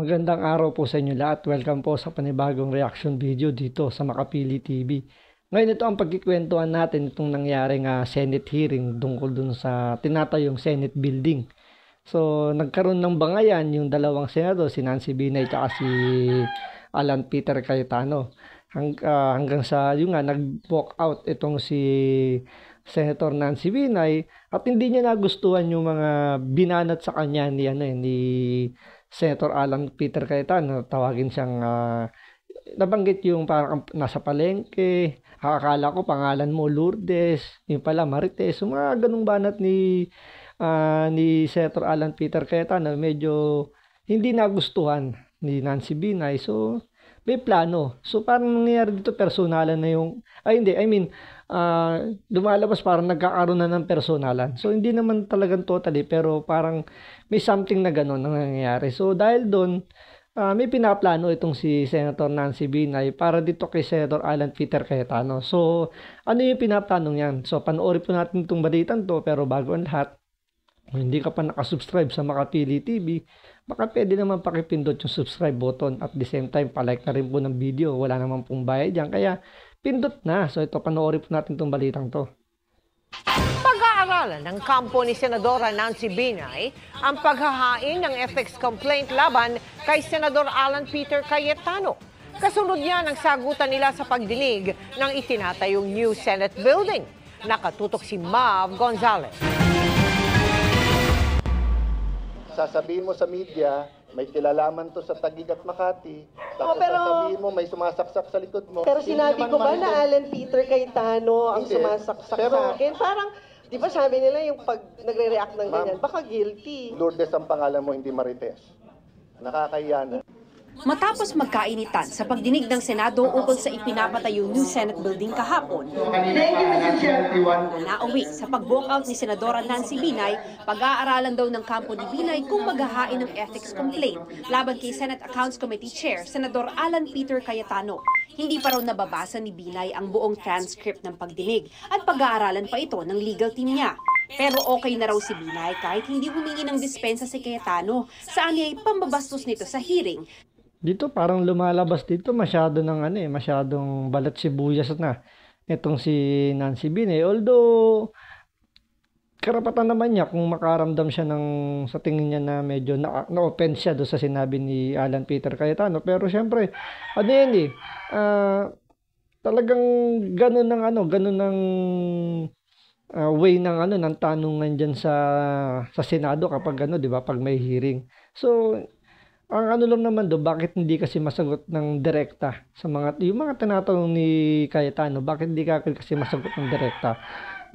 Magandang araw po sa inyo lahat. Welcome po sa panibagong reaction video dito sa Makapili TV. Ngayon ito ang pagkikwentuhan natin itong nangyaring Senate hearing tungkol dun sa tinatayong Senate building. So nagkaroon ng bangayan yung dalawang senador, si Nancy Binay at si Alan Peter Cayetano. Hanggang sa yung nag-walk out itong si Senator Nancy Binay at hindi niya nagustuhan yung mga binanat sa kanya ni Senator Alan Peter Cayetano. Tawagin siyang nabanggit yung parang nasa palengke, akala ko pangalan mo Lourdes, yung pala Marites, yung mga ganung banat ni Senator Alan Peter Cayetano medyo hindi nagustuhan ni Nancy Binay. So may plano. So parang nangyayari dito personalan na yung lumalabas parang nagkakaroon na ng personalan. So hindi naman talagang totally pero parang may something na gano'n na nangyayari. So dahil doon may pinaplano itong si Senator Nancy Binay para dito kay Senator Alan Peter Cayetano. So ano yung pinaplano niyan? So panoorin po natin itong balitan to, pero bago ang lahat, kung hindi ka pa nakasubscribe sa Makapili TV, baka pwede naman pakipindot yung subscribe button at the same time palike na rin po ng video. Wala naman pong bayad dyan, kaya pindot na. So ito, panoorin po natin itong balitang to. Pag-aaralan ng kampo ni Senadora Nancy Binay ang paghahain ng ethics complaint laban kay Senador Alan Peter Cayetano. Kasunod niya ang sagutan nila sa pagdinig ng itinatayong new Senate building. Nakatutok si Mav Gonzalez. Sasabihin mo sa media, may kilalaman to sa Taguig at Makati. Tapos pero sasabihin mo, may sumasaksak sa likod mo. Pero Hindi sinabi naman ko ba na marites. Alan Peter Cayetano ang Hindi. sumasaksak Pero- sa akin? Parang, di ba sabi nila yung pag nagre-react ng Ma'am, ganyan, baka guilty. Lourdes ang pangalan mo, hindi Marites. Nakakahiya na. Matapos magkainitan sa pagdinig ng Senado ukol sa ipinapatayong new Senate building kahapon, nauwi sa pag-walkout ni Senadora Nancy Binay, pag-aaralan daw ng kampo ni Binay kung maghahain ng ethics complaint laban kay Senate Accounts Committee Chair Senador Alan Peter Cayetano. Hindi pa raw nababasa ni Binay ang buong transcript ng pagdinig at pag-aaralan pa ito ng legal team niya. Pero okay na raw si Binay kahit hindi humingi ng dispensa si Cayetano, saan niya ay pambabastos nito sa hearing. Dito parang lumalabas dito masyadong balat sibuyas na itong si Nancy Binay. Although karapatan naman niya kung makaramdam siya sa tingin niya na medyo na-offend siya doon sa sinabi ni Alan Peter Cayetano. Pero syempre, talagang ganun ng way ng tanungan diyan sa Senado kapag di ba, pag may hearing. So ang lang naman bakit hindi kasi masagot ng direkta sa yung mga tinatanong ni Cayetano, bakit hindi ka kasi masagot ng direkta?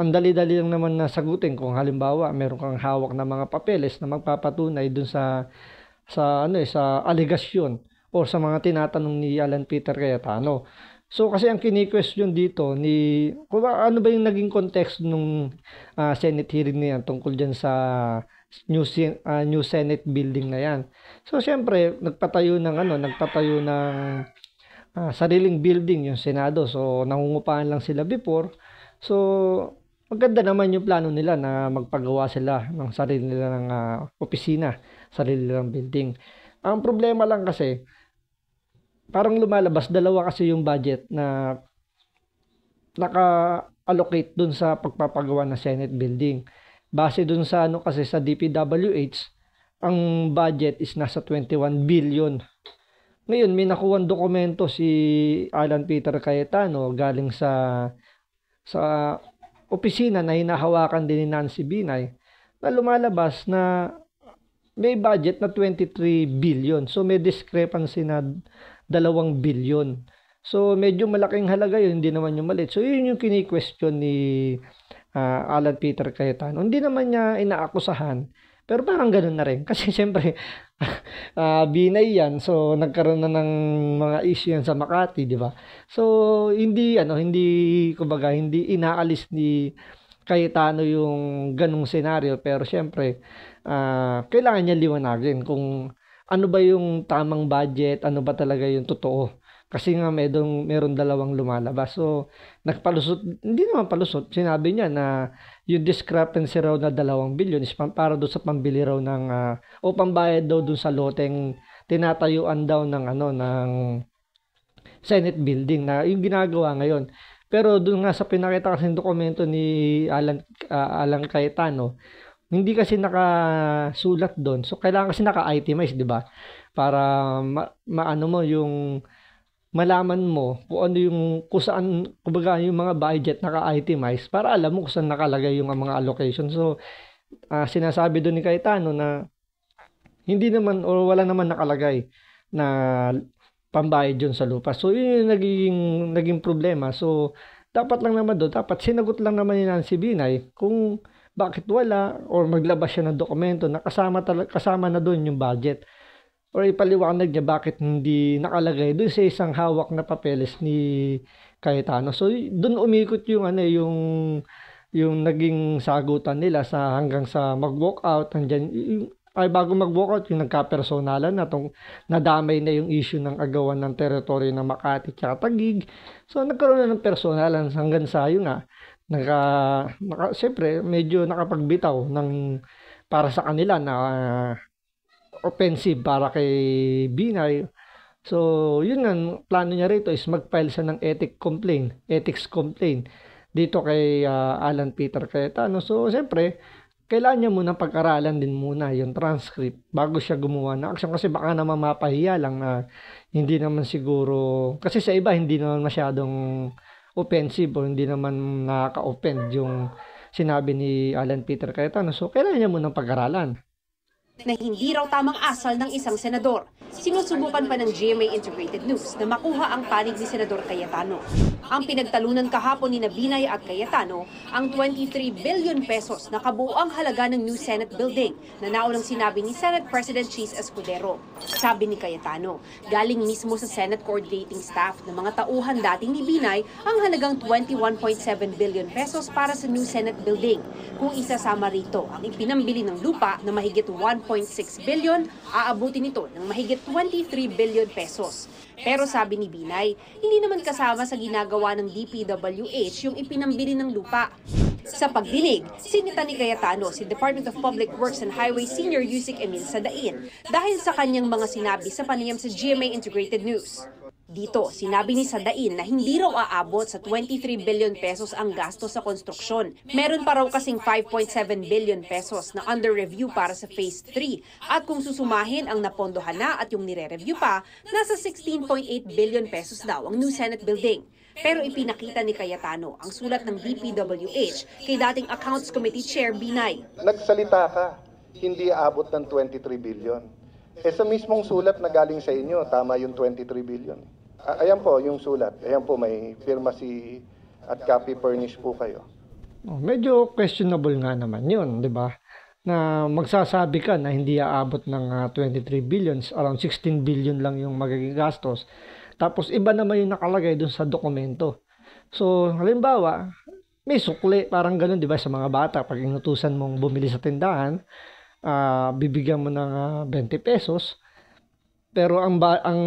Ang dali-dali lang naman na sagutin kung halimbawa meron kang hawak na mga papeles na magpapatunay dun sa alegasyon o sa mga tinatanong ni Alan Peter Cayetano. So kasi ang kini-question dito ano ba yung naging context nung Senate hearing niyan tungkol diyan sa new Senate building na yan. So syempre nagpatayo ng sariling building yung Senado. So nangungupahan lang sila before. So maganda naman yung plano nila na magpagawa sila ng sarili nilang opisina, sarili nilang building. Ang problema lang kasi parang lumalabas dalawa kasi yung budget na naka-allocate dun sa pagpapagawa ng Senate building. Base dun sa kasi sa DPWH, ang budget is nasa 21 billion. Ngayon, may nakuwang dokumento si Alan Peter Cayetano galing sa opisina na hinahawakan din ni Nancy Binay na lumalabas na may budget na 23 billion. So may discrepancy na 2 billion. So medyo malaking halaga yun, hindi naman yung maliit. So yun yung kini-question ni Alan Peter Cayetano. Hindi naman niya inaakusahan, pero parang ganun na rin. Kasi siyempre, Binay yan. So nagkaroon na ng mga issue yan sa Makati, di ba? So hindi inaalis ni Cayetano yung ganung senaryo, pero siyempre, kailangan niya liwanagin kung ano ba yung tamang budget, ano ba talaga yung totoo. Kasi nga meron dalawang lumalabas. So, hindi naman palusot. Sinabi niya na yung discrepancy raw na 2 billion is para doon sa pambili raw o pambayad daw doon sa loteng tinatayuan daw ng ng Senate building na yung ginagawa ngayon. Pero doon nga sa pinakita kasi dokumento ni Alan Cayetano, hindi kasi nakasulat doon. So kailangan kasi naka-itemize, 'di ba? Para maano mo yung malaman mo kung ano yung kung saan kumbaga yung mga budget naka-itemize para alam mo kung saan nakalagay yung mga allocation. So sinasabi doon ni Cayetano na hindi naman o wala naman nakalagay na pambayad yun sa lupa. So yun yung naging problema. So dapat lang naman doon, dapat sinagot lang naman ni Nancy Binay kung bakit wala or maglabas siya ng dokumento na kasama na doon yung budget. Or ipaliwanag niya bakit hindi nakalagay doon sa isang hawak na papeles ni Cayetano. So doon umikot yung yung naging sagutan nila sa hanggang sa mag-walk out ay bago mag-walkout yung nagka-personalan na nadamay na yung issue ng agawan ng teritoryo ng Makati at Taguig. So nagkaroon na ng personalan hanggang sa yun nga siyempre medyo nakapagbitaw ng para sa kanila na offensive para kay Binay. So yun nga plano niya rito is mag-file siya ng ethics complaint dito kay Alan Peter Cayetano. So siyempre kailangan niya muna pag-aralan din muna yung transcript bago siya gumawa ng action kasi baka naman mapahiya lang na hindi naman siguro kasi sa iba hindi naman masyadong offensive o hindi naman nakaka-offend yung sinabi ni Alan Peter Cayetano. So kailangan niya muna pag-aralan. Na hindi raw tamang asal ng isang senador. Sinusubukan pa ng GMA Integrated News na makuha ang panig ni Senador Cayetano. Ang pinagtalunan kahapon ni Binay at Cayetano ang 23 billion pesos na kabuuang halaga ng new Senate building na naunang sinabi ni Senate President Cheese Escudero. Sabi ni Cayetano, galing mismo sa Senate coordinating staff ng mga tauhan dating ni Binay ang halagang 21.7 billion pesos para sa new Senate building. Kung isasama rito ang ipinambili ng lupa na mahigit 1.6 billion, aabutin ito ng mahigit 23 billion pesos. Pero sabi ni Binay, hindi naman kasama sa ginagawa ng DPWH yung ipinambili ng lupa. Sa pagdinig, sinita ni Cayetano si Department of Public Works and Highways Senior Yusik Emil Sadain dahil sa kanyang mga sinabi sa panayam sa GMA Integrated News. Dito, sinabi ni Sadain na hindi raw aabot sa 23 billion pesos ang gasto sa konstruksyon. Meron pa raw kasing 5.7 billion pesos na under review para sa Phase 3 at kung susumahin ang napondohan na at yung nire-review pa, nasa 16.8 billion pesos daw ang new Senate building. Pero ipinakita ni Cayetano ang sulat ng DPWH kay dating Accounts Committee Chair Binay. Nagsalita ka, hindi aabot ng 23 billion. Sa mismong sulat na galing sa inyo, tama yung 23 billion. Ayan po yung sulat. Ayan po may firma at copy furnish po kayo. Medyo questionable nga naman yun, di ba? Na magsasabi ka na hindi aabot ng 23 billions, around 16 billion lang yung magiging gastos. Tapos iba naman yung nakalagay dun sa dokumento. So, halimbawa, may sukli, parang ganun, di ba, sa mga bata. Pag inutusan mong bumili sa tindahan, bibigyan mo ng 20 pesos. Pero ang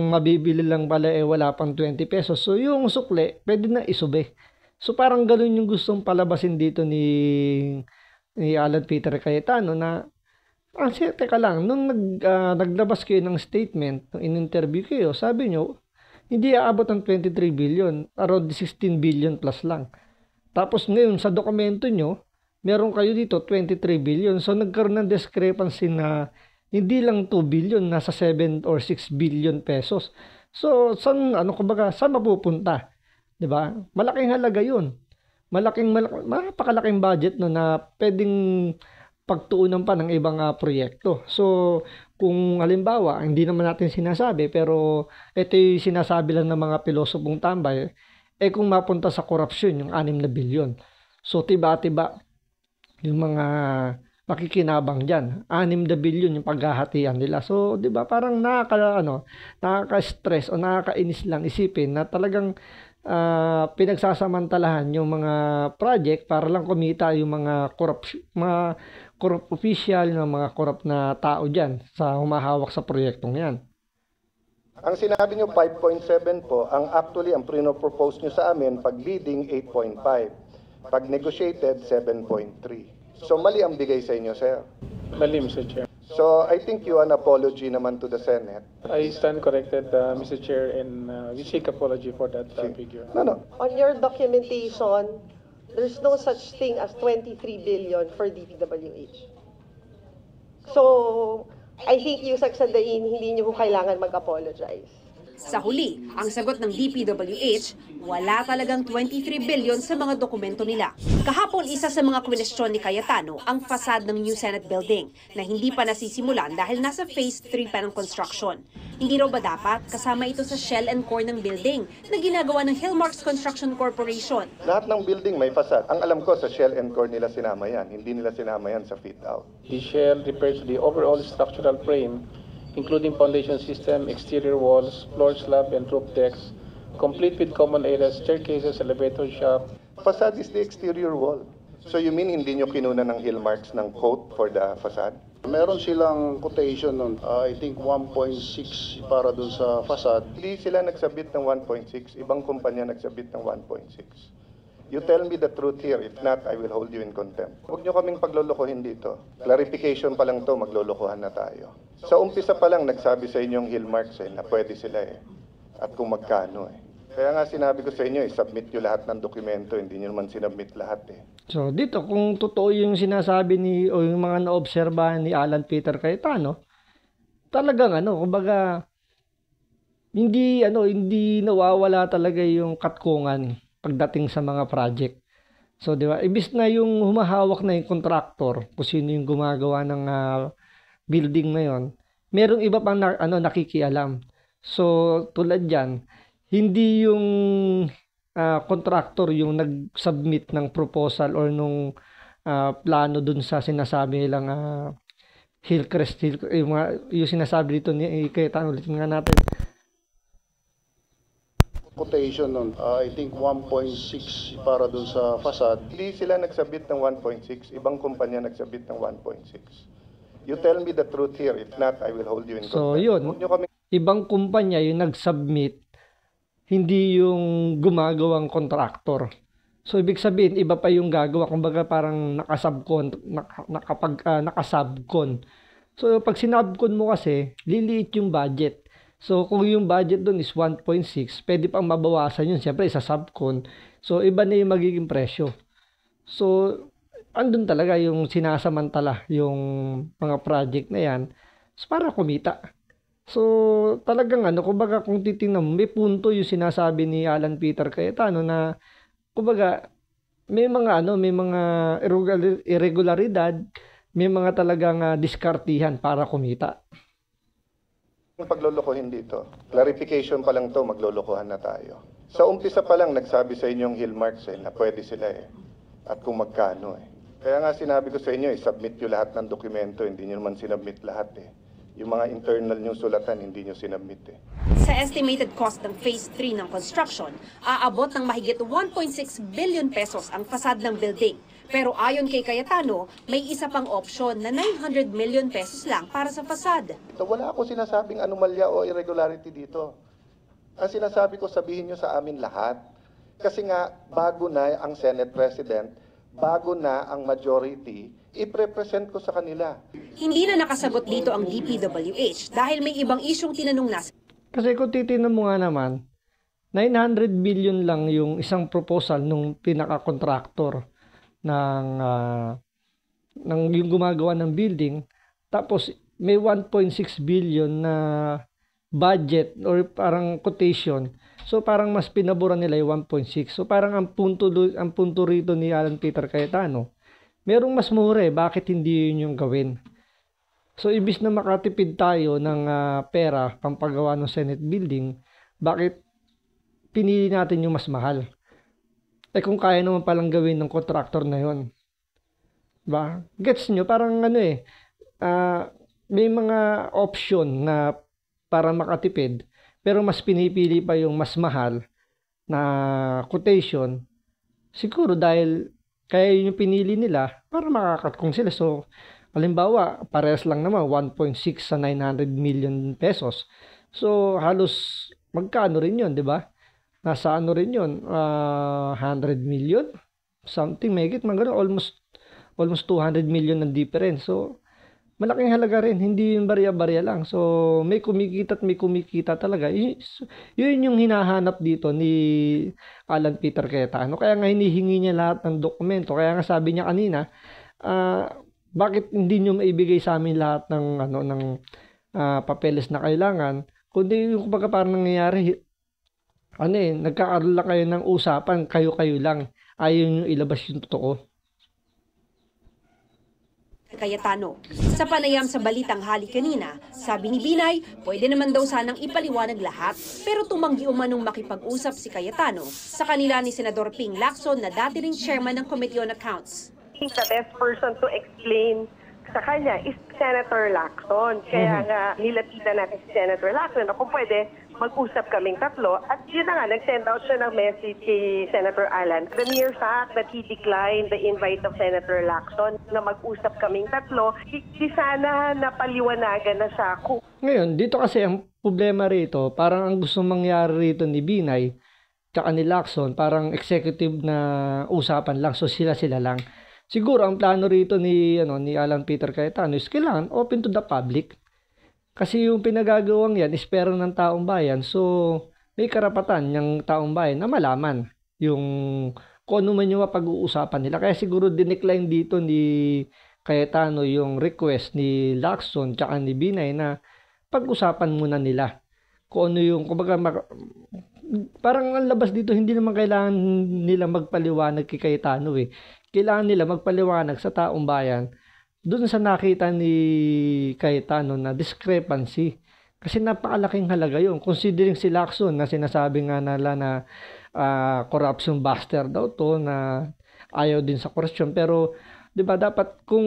mabibili lang pala wala pang 20 pesos. So, yung sukli, pwede na isube. So, parang ganun yung gustong palabasin dito ni Alan Peter Cayetano na, teka lang, nung naglabas kayo ng statement, nung in-interview kayo, sabi nyo, hindi aabot ng 23 billion, around 16 billion plus lang. Tapos ngayon, sa dokumento nyo, meron kayo dito 23 billion. So, nagkaroon ng discrepancy na hindi lang 2 billion, nasa 7 or 6 billion pesos. So, saan mapupunta? 'Di ba? Malaking halaga 'yun. Napakalaking budget no na pwedeng pagtuunan pa ng ibang proyekto. So, kung halimbawa, hindi naman natin sinasabi, pero ito yung sinasabi lang ng mga pilosopong tambay, kung mapunta sa korupsyon, yung 6 na bilyon. So, tiba-tiba yung mga makikinabang dyan. 6 na bilyon yung paghahatian nila. So, di ba, parang nakaka-stress o nakakainis lang isipin na talagang pinagsasamantalahan yung mga project para lang kumita yung mga corrupt official, yung mga corrupt na tao dyan sa humahawak sa proyektong yan. Ang sinabi nyo 5.7 po, actually ang propose nyo sa amin, pag bidding 8.5, pag negotiated 7.3. So mali ang bigay sa inyo, sir. Mali, Mr. Chair. So I think you an apology naman to the Senate. I stand corrected, Mr. Chair, and we seek apology for that figure. No. On your documentation, there's no such thing as 23 billion for DPWH. So, I think yung Sagsandain, hindi nyo kailangan mag-apologize. Sa huli, ang sagot ng DPWH, wala talagang 23 billion sa mga dokumento nila. Kahapon, isa sa mga kwestiyon ni Cayetano ang fasad ng new Senate building na hindi pa nasisimulan dahil nasa phase 3 pa ng construction. Hindi raw ba dapat kasama ito sa shell and core ng building na ginagawa ng Hillmarks Construction Corporation? Lahat ng building may facade. Ang alam ko sa shell and core nila sinama yan. Hindi nila sinama yan sa fit out. The shell refers to the overall structural frame, including foundation system, exterior walls, floor slab, and roof decks, complete with common areas, staircases, elevator shaft. Facade is the exterior wall. So you mean hindi nyo kinuna ng Hillmarks ng quote for the facade? Meron silang quotation nun, I think 1.6 para dun sa facade. Hindi sila nagsabit ng 1.6. Ibang kumpanya nagsabit ng 1.6. You tell me the truth here. If not, I will hold you in contempt. Huwag nyo kaming paglolokohin dito. Clarification pa lang to, maglolokohan na tayo. Sa umpisa pa lang, nagsabi sa inyong Hillmarks na pwede sila At kung magkano Kaya nga sinabi ko sa inyo, submit nyo lahat ng dokumento. Hindi nyo naman sinubmit lahat So dito, kung totoo yung sinasabi o yung mga naobserbahan ni Alan Peter Cayetano, talagang kumbaga, hindi nawawala talaga yung katkungan pagdating sa mga project. So, di ba? Ibis na yung humahawak na yung contractor, kung sino yung gumagawa ng building na yon, merong iba pang nakikialam. So, tulad dyan, hindi yung contractor yung nag-submit ng proposal or nung plano dun sa sinasabi nilang Hillcrest, yung sinasabi dito ni Cayetano, ulitin nga natin. Quotation nun, I think 1.6 para dun sa facade. Hindi sila nagsabit ng 1.6. Ibang kumpanya nagsabit ng 1.6. You tell me the truth here. If not, I will hold you in contempt. So, yun. Ibang kumpanya yung nag-submit, hindi yung gumagawang contractor. So, ibig sabihin, iba pa yung gagawa. Kumbaga, parang nakasubcon. So, pag sinubcon mo kasi, liliit yung budget. So, kung yung budget dun is 1.6, pwede pang mabawasan yun. Siyempre, isa subcon. So, iba na yung magiging presyo. So, andun talaga yung sinasamantala yung mga project na yan para kumita. So, talagang kumbaga kung titingnan mo, may punto yung sinasabi ni Alan Peter Cayetano na, kumbaga, may mga irregularidad, may mga talagang diskartihan para kumita. Paglolokohin dito. Clarification pa lang to, maglolokohan na tayo. Sa umpisa pa lang, nagsabi sa inyong Hillmarks na pwede sila At kung magkano Kaya nga sinabi ko sa inyo, submit nyo lahat ng dokumento, hindi nyo naman sinubmit lahat Yung mga internal nyo sulatan, hindi nyo sinubmit Sa estimated cost ng Phase 3 ng construction, aabot ng mahigit 1.6 billion pesos ang fasad ng building. Pero ayon kay Cayetano, may isa pang opsyon na 900 million pesos lang para sa fasad. Wala ako sinasabing anomalya o irregularity dito. Ang sinasabi ko, sabihin nyo sa amin lahat. Kasi nga, bago na ang Senate President, bago na ang majority, i-represent ko sa kanila. Hindi na nakasagot dito ang DPWH dahil may ibang isyong tinanong na. Kasi kung titignan mo nga naman, 900 billion lang yung isang proposal nung pinaka-contractor ng yung gumagawa ng building, tapos may 1.6 billion na budget or parang quotation. So parang mas pinaboran nila yung 1.6. So parang ang punto rito ni Alan Peter Cayetano, merong mas mura bakit hindi yun yung gawin? So ibis na makatipid tayo ng pera pampagawa ng Senate building, bakit pinili natin yung mas mahal? Kung kaya naman palang gawin ng contractor na yon, ba? Gets nyo? Parang may mga option na para makatipid, pero mas pinipili pa yung mas mahal na quotation. Siguro dahil kaya yun yung pinili nila para makakatkong sila. So, halimbawa, parehas lang naman, 1.6 sa 900 million pesos. So, halos magkano rin yun, di ba? Nasa rin yun, 100 million? Something, may git, almost 200 million ng difference. So, malaking halaga rin, hindi yung barya-barya lang. So, may kumikita at may kumikita talaga. Yun yung hinahanap dito ni Alan Peter Cayetano. Kaya nga hinihingi niya lahat ng dokumento. Kaya nga sabi niya kanina, bakit hindi niyo maibigay sa amin lahat ng papeles na kailangan? Kundi yung kumbaga parang nangyayari, nagkakaroon lang kayo ng usapan, kayo-kayo lang. Ayaw niyo ilabas yung totoo. Cayetano. Sa panayam sa Balitang Hali kanina, sabi ni Binay, pwede naman daw sanang ipaliwanag lahat, pero tumanggi umanong makipag-usap si Cayetano sa kanila ni Senador Ping Lacson na dati ring chairman ng Committee on Accounts. I think the best person to explain sa kanya is Senator Lacson. Kaya nga nilapitan natin si Senator Lacson na kung pwede mag-usap kaming tatlo. At yun na nga, nag-send out siya ng message kay Senator Alan. The mere fact that he declined the invite of Senator Lacson na mag-usap kaming tatlo, di sana napaliwanagan na siya. Ngayon, dito kasi ang problema rito, parang ang gusto mangyari rito ni Binay tsaka ni Lacson, parang executive na usapan lang. So sila lang. Siguro ang plano rito ni Alan Peter Cayetano is kailangan open to the public. Kasi yung pinagagawang yan is pera ng taong bayan. So may karapatan yung taong bayan na malaman yung kung ano man yung mapag-uusapan nila. Kaya siguro dinecline dito ni Cayetano yung request ni Lacson tsaka ni Binay na pag-usapan muna nila. Kung ano yung, kumbaga, parang ang labas dito, hindi naman kailangan nila magpaliwanag kay Cayetano eh. Kailangan nila magpaliwanag sa taong bayan doon sa nakita ni Cayetano na discrepancy. Kasi napakalaking halaga yun. Considering si Lacson na sinasabi nga nila na corruption buster daw to, na ayaw din sa korupsyon. Pero, di ba, dapat kung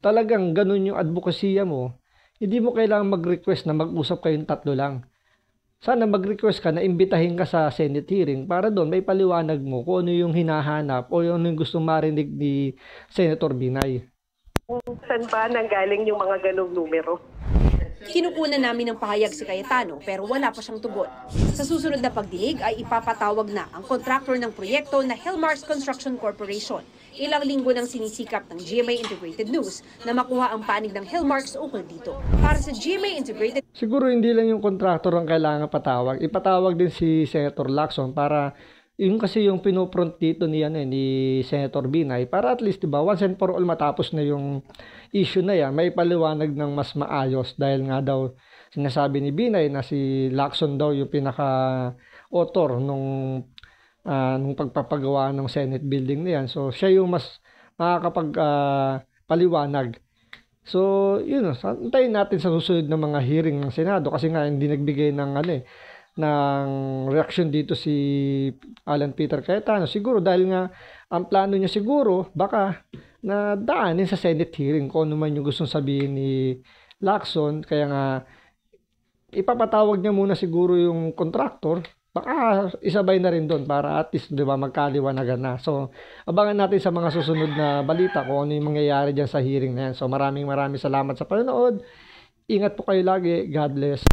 talagang ganun yung advokasya mo, hindi mo kailangan mag-request na mag-usap kayong tatlo lang. Sana mag-request ka na imbitahin ka sa Senate hearing para doon may paliwanag mo kung ano yung hinahanap o yung gusto marinig ni Senator Binay. Saan ba nanggaling yung mga ganong numero? Kinukunan namin ng pahayag si Cayetano pero wala pa siyang tugon. Sa susunod na pagdinig ay ipapatawag na ang kontraktor ng proyekto na Hillmarks Construction Corporation. Ilang linggo nang sinisikap ng GMA Integrated News na makuha ang panig ng Hillmarks ukol dito. Para sa GMA Integrated... Siguro hindi lang yung kontraktor ang kailangan patawag. Ipatawag din si Senator Lacson para yung kasi yung pinopront dito ni Senator Binay para at least, diba, once and for all matapos na yung issue na yan, may paliwanag ng mas maayos dahil nga daw sinasabi ni Binay na si Lacson daw yung pinaka-author nung pagpapagawa ng Senate building na yan. So siya yung mas makakapag-paliwanag. So yun, antayin natin sa susunod na mga hearing ng Senado kasi nga hindi nagbigay ng ng reaction dito si Alan Peter Cayetano. Siguro dahil nga ang plano niya siguro baka na daanin sa Senate hearing kung ano man yung gustong sabihin ni Lacson. Kaya nga ipapatawag niya muna siguro yung contractor. Baka isabay na rin doon para at least, di ba, magkaliwanagan na. So abangan natin sa mga susunod na balita kung ano yung mangyayari dyan sa hearing na yan. So maraming salamat sa panonood. Ingat po kayo lagi. God bless.